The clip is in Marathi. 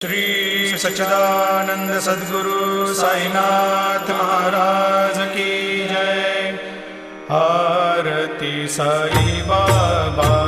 श्री सच्चिदानंद सद्गुरु साईनाथ महाराज की जय। आरती साई बाबा